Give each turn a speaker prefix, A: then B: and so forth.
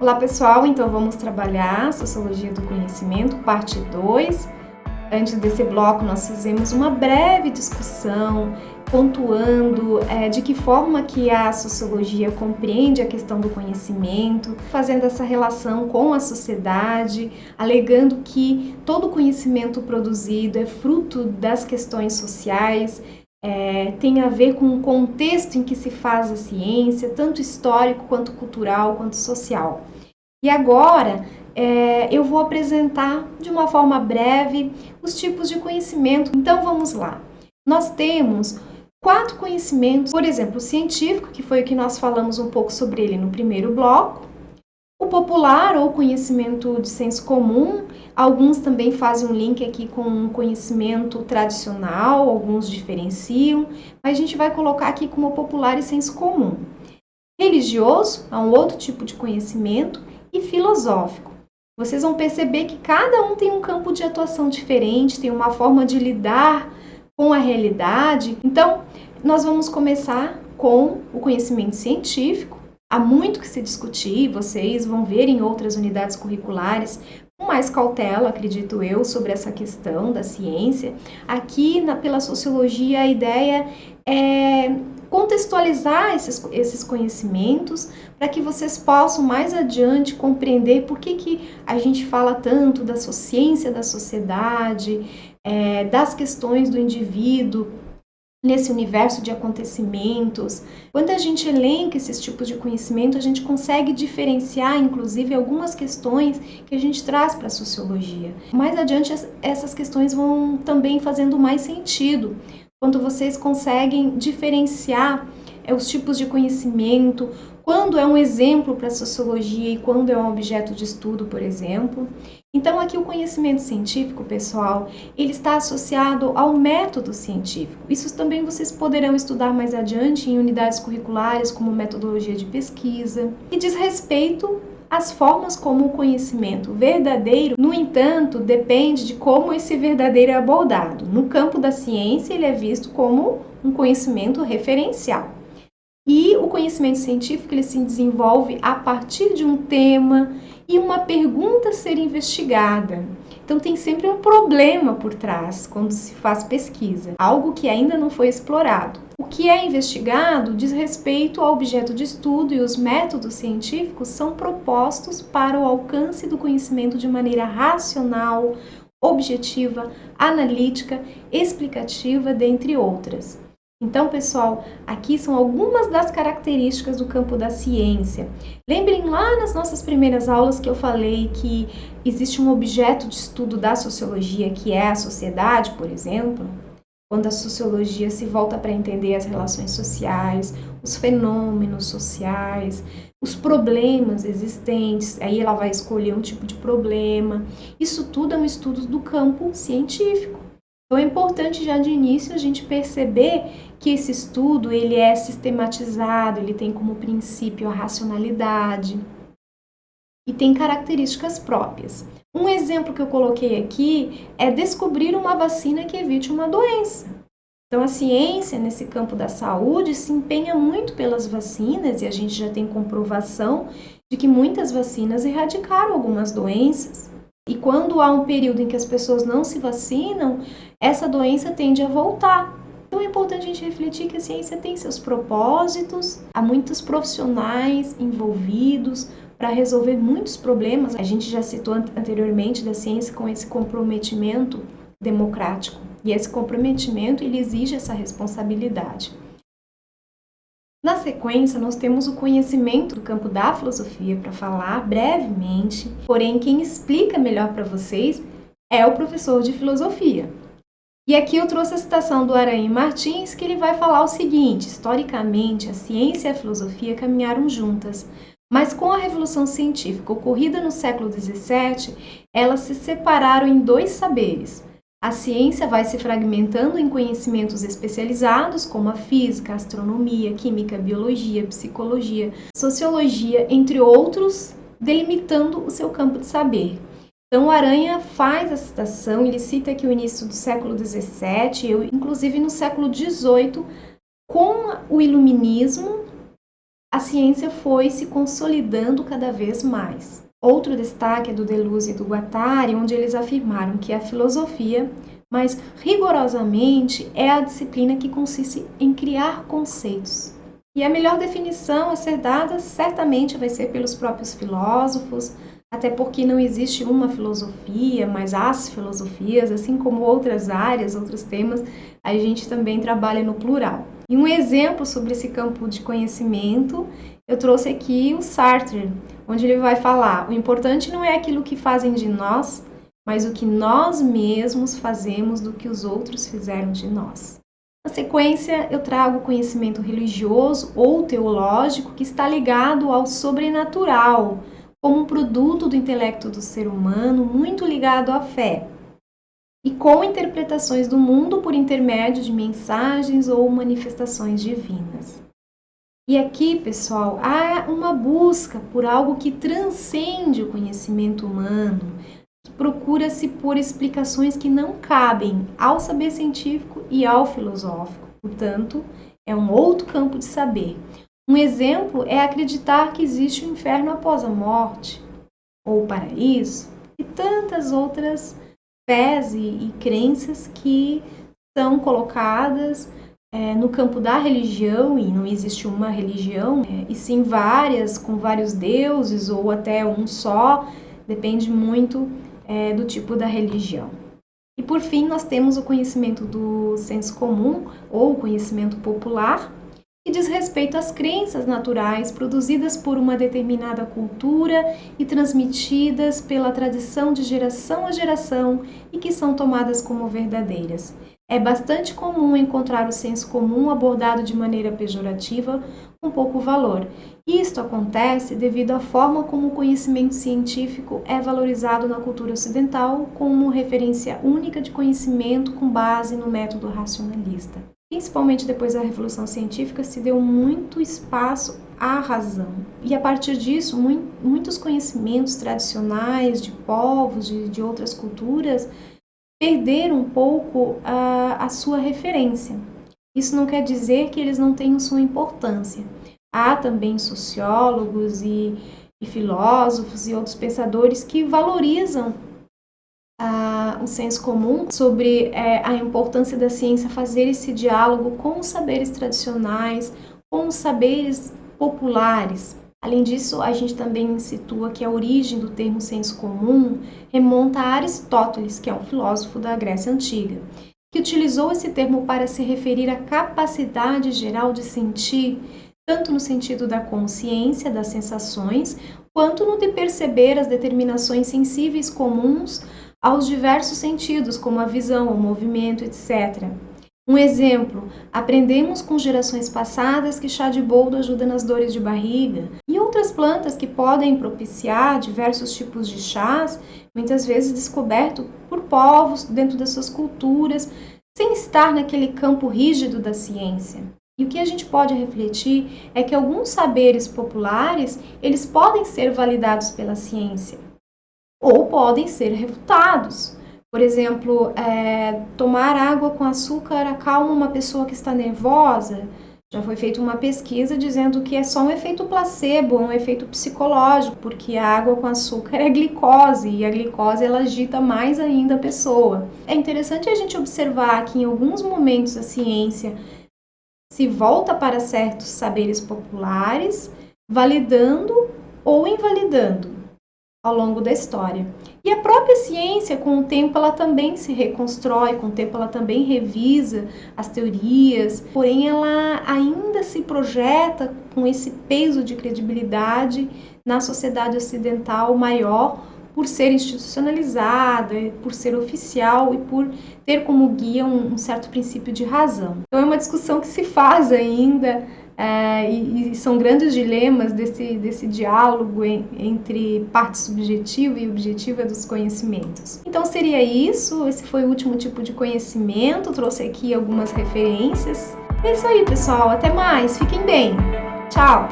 A: Olá pessoal, então vamos trabalhar Sociologia do Conhecimento, parte 2. Antes desse bloco nós fizemos uma breve discussão, pontuando de que forma que a sociologia compreende a questão do conhecimento, fazendo essa relação com a sociedade, alegando que todo conhecimento produzido é fruto das questões sociais, tem a ver com o contexto em que se faz a ciência, tanto histórico, quanto cultural, quanto social. E agora eu vou apresentar de uma forma breve os tipos de conhecimento. Então vamos lá. Nós temos 4 conhecimentos, por exemplo, o científico, que foi o que nós falamos um pouco sobre ele no primeiro bloco. O popular ou conhecimento de senso comum, alguns também fazem um link aqui com um conhecimento tradicional, alguns diferenciam, mas a gente vai colocar aqui como popular e senso comum. Religioso é um outro tipo de conhecimento e filosófico. Vocês vão perceber que cada um tem um campo de atuação diferente, tem uma forma de lidar com a realidade. Então, nós vamos começar com o conhecimento científico. Há muito que se discutir, vocês vão ver em outras unidades curriculares com mais cautela, acredito eu, sobre essa questão da ciência. Aqui, pela sociologia, a ideia é contextualizar esses conhecimentos para que vocês possam mais adiante compreender por que a gente fala tanto da ciência da sociedade, das questões do indivíduo, nesse universo de acontecimentos. Quando a gente elenca esses tipos de conhecimento, a gente consegue diferenciar, inclusive, algumas questões que a gente traz para a sociologia. Mais adiante, essas questões vão também fazendo mais sentido, quando vocês conseguem diferenciar os tipos de conhecimento, quando é um exemplo para a sociologia e quando é um objeto de estudo, por exemplo. Então, aqui o conhecimento científico, pessoal, ele está associado ao método científico. Isso também vocês poderão estudar mais adiante em unidades curriculares, como metodologia de pesquisa, e diz respeito às formas como o conhecimento verdadeiro, no entanto, depende de como esse verdadeiro é abordado. No campo da ciência, ele é visto como um conhecimento referencial. E o conhecimento científico ele se desenvolve a partir de um tema e uma pergunta a ser investigada. Então tem sempre um problema por trás quando se faz pesquisa, algo que ainda não foi explorado. O que é investigado diz respeito ao objeto de estudo e os métodos científicos são propostos para o alcance do conhecimento de maneira racional, objetiva, analítica, explicativa, dentre outras. Então, pessoal, aqui são algumas das características do campo da ciência. Lembrem lá nas nossas primeiras aulas que eu falei que existe um objeto de estudo da sociologia, que é a sociedade, por exemplo, quando a sociologia se volta para entender as relações sociais, os fenômenos sociais, os problemas existentes, aí ela vai escolher um tipo de problema. Isso tudo é um estudo do campo científico. Então é importante já de início a gente perceber que esse estudo ele é sistematizado, ele tem como princípio a racionalidade e tem características próprias. Um exemplo que eu coloquei aqui é descobrir uma vacina que evite uma doença. Então a ciência nesse campo da saúde se empenha muito pelas vacinas e a gente já tem comprovação de que muitas vacinas erradicaram algumas doenças. E quando há um período em que as pessoas não se vacinam, essa doença tende a voltar. Então é importante a gente refletir que a ciência tem seus propósitos, há muitos profissionais envolvidos para resolver muitos problemas. A gente já citou anteriormente da ciência com esse comprometimento democrático. E esse comprometimento ele exige essa responsabilidade. Na sequência, nós temos o conhecimento do campo da filosofia para falar brevemente, porém quem explica melhor para vocês é o professor de filosofia. E aqui eu trouxe a citação do Aranha Martins, que ele vai falar o seguinte: historicamente, a ciência e a filosofia caminharam juntas, mas com a Revolução Científica ocorrida no século XVII, elas se separaram em 2 saberes. A ciência vai se fragmentando em conhecimentos especializados, como a física, a astronomia, química, biologia, psicologia, sociologia, entre outros, delimitando o seu campo de saber. Então, o Aranha faz a citação, ele cita aqui o início do século XVII, inclusive no século XVIII, com o iluminismo, a ciência foi se consolidando cada vez mais. Outro destaque é do Deleuze e do Guattari, onde eles afirmaram que a filosofia, mais rigorosamente, é a disciplina que consiste em criar conceitos. E a melhor definição a ser dada certamente vai ser pelos próprios filósofos, até porque não existe uma filosofia, mas as filosofias, assim como outras áreas, outros temas, a gente também trabalha no plural. E um exemplo sobre esse campo de conhecimento, eu trouxe aqui o Sartre, onde ele vai falar: o importante não é aquilo que fazem de nós, mas o que nós mesmos fazemos do que os outros fizeram de nós. Na sequência, eu trago o conhecimento religioso ou teológico que está ligado ao sobrenatural, como um produto do intelecto do ser humano, muito ligado à fé, e com interpretações do mundo por intermédio de mensagens ou manifestações divinas. E aqui, pessoal, há uma busca por algo que transcende o conhecimento humano, que procura-se por explicações que não cabem ao saber científico e ao filosófico. Portanto, é um outro campo de saber. Um exemplo é acreditar que existe um inferno após a morte, ou o paraíso, e tantas outras fés e crenças que são colocadas no campo da religião, e não existe uma religião, e sim várias, com vários deuses, ou até um só, depende muito do tipo da religião. E por fim, nós temos o conhecimento do senso comum, ou conhecimento popular, que diz respeito às crenças naturais produzidas por uma determinada cultura e transmitidas pela tradição de geração a geração e que são tomadas como verdadeiras. É bastante comum encontrar o senso comum abordado de maneira pejorativa, com pouco valor. Isto acontece devido à forma como o conhecimento científico é valorizado na cultura ocidental como referência única de conhecimento com base no método racionalista. Principalmente depois da Revolução Científica, se deu muito espaço à razão. E a partir disso, muitos conhecimentos tradicionais de povos, de outras culturas, perderam um pouco a sua referência. Isso não quer dizer que eles não tenham sua importância. Há também sociólogos e filósofos e outros pensadores que valorizam o senso comum sobre a importância da ciência fazer esse diálogo com os saberes tradicionais, com os saberes populares. Além disso, a gente também situa que a origem do termo senso comum remonta a Aristóteles, que é um filósofo da Grécia Antiga, que utilizou esse termo para se referir à capacidade geral de sentir, tanto no sentido da consciência, das sensações, quanto no de perceber as determinações sensíveis comuns aos diversos sentidos, como a visão, o movimento, etc. Um exemplo, aprendemos com gerações passadas que chá de boldo ajuda nas dores de barriga, e outras plantas que podem propiciar diversos tipos de chás, muitas vezes descoberto por povos dentro das suas culturas, sem estar naquele campo rígido da ciência. E o que a gente pode refletir é que alguns saberes populares, eles podem ser validados pela ciência, ou podem ser refutados. Por exemplo, tomar água com açúcar acalma uma pessoa que está nervosa. Já foi feita uma pesquisa dizendo que é só um efeito placebo, um efeito psicológico, porque a água com açúcar é glicose, e a glicose ela agita mais ainda a pessoa. É interessante a gente observar que em alguns momentos a ciência se volta para certos saberes populares, validando ou invalidando ao longo da história. E a própria ciência, com o tempo, ela também se reconstrói, com o tempo ela também revisa as teorias, porém ela ainda se projeta com esse peso de credibilidade na sociedade ocidental maior, por ser institucionalizada, por ser oficial e por ter como guia um certo princípio de razão. Então é uma discussão que se faz ainda, e são grandes dilemas desse diálogo entre parte subjetiva e objetiva dos conhecimentos. Então seria isso, esse foi o último tipo de conhecimento, trouxe aqui algumas referências. É isso aí, pessoal, até mais, fiquem bem, tchau!